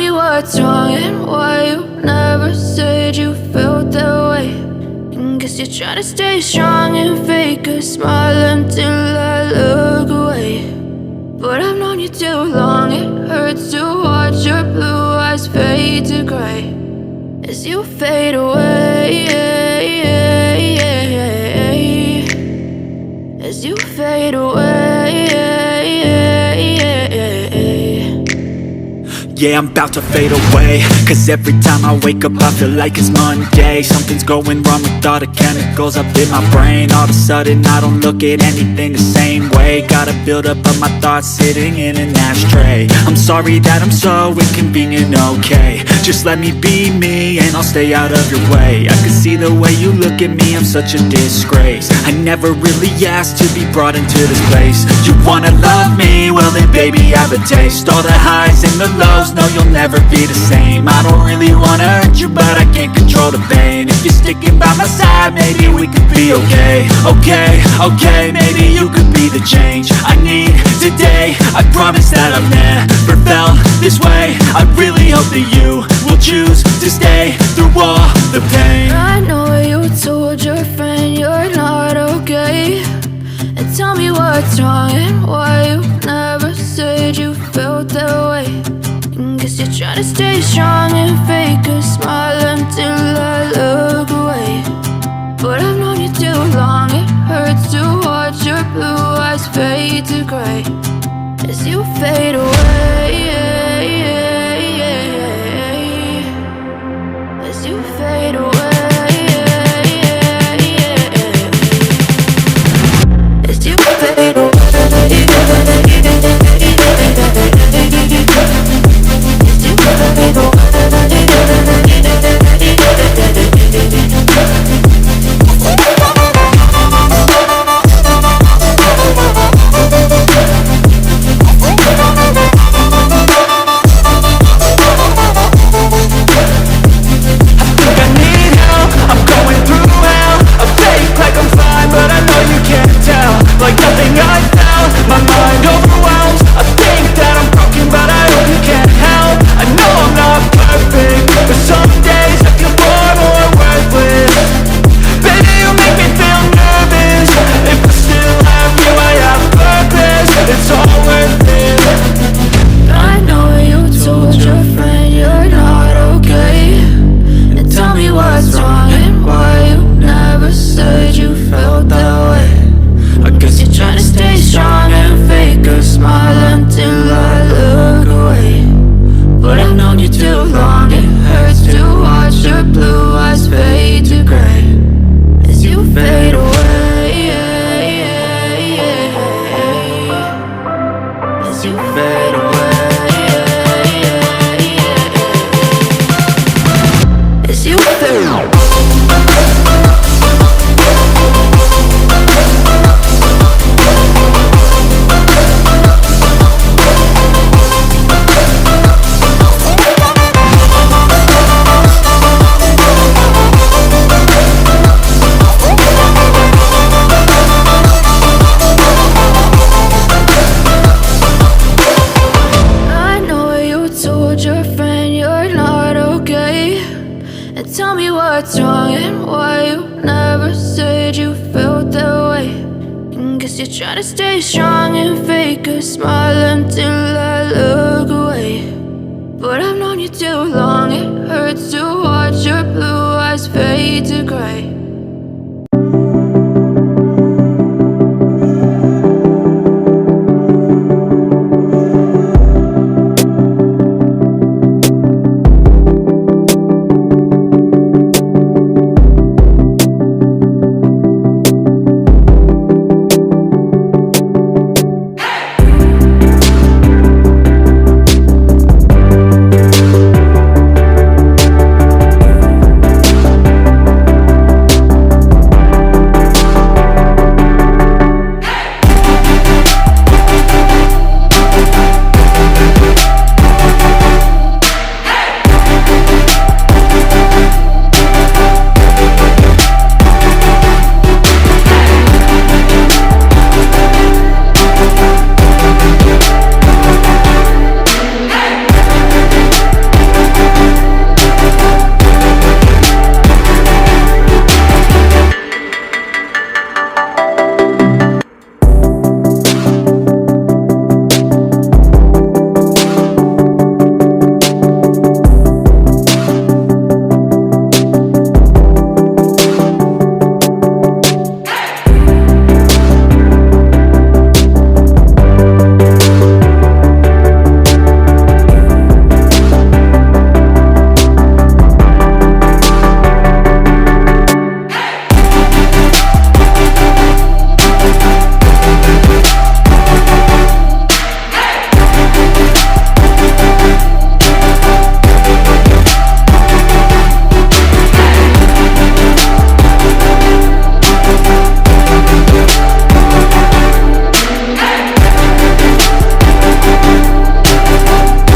me what's wrong and why you never said you felt that way. And guess you're trying to stay strong and fake a smile until I look away. But I've known you too long, it hurts to watch your blue eyes fade to gray as you fade away, as you fade away. Yeah, I'm about to fade away, cause every time I wake up I feel like it's Monday. Something's going wrong with all the chemicals up in my brain. All of a sudden I don't look at anything the same way. Gotta build up of my thoughts sitting in an ashtray. I'm sorry that I'm so inconvenient, okay. Just let me be me and I'll stay out of your way. I can see the way you look at me, I'm such a disgrace. I never really asked to be brought into this place. You wanna love me? Well then baby I have a taste. All the highs and the lows, no you'll never be the same. I don't really wanna hurt you but I can't control the pain. If you're sticking by my side maybe we could be okay. Okay, maybe you could be the change I need today. I promise that I've never felt this way. I really hope that you will choose to stay through all the pain. I know you told your friend you're not okay, and tell me what's wrong and why you never said you felt that way. And guess you're trying to stay strong and fake a smile until I look away. But I've known you too long, it hurts to watch your blue eyes fade to gray as you fade away, as you fade away, as you fade away. Tell me what's wrong and why you never said you felt that way. And guess you're trying to stay strong and fake a smile until I look away. But I've known you too long, it hurts to watch your blue eyes fade to gray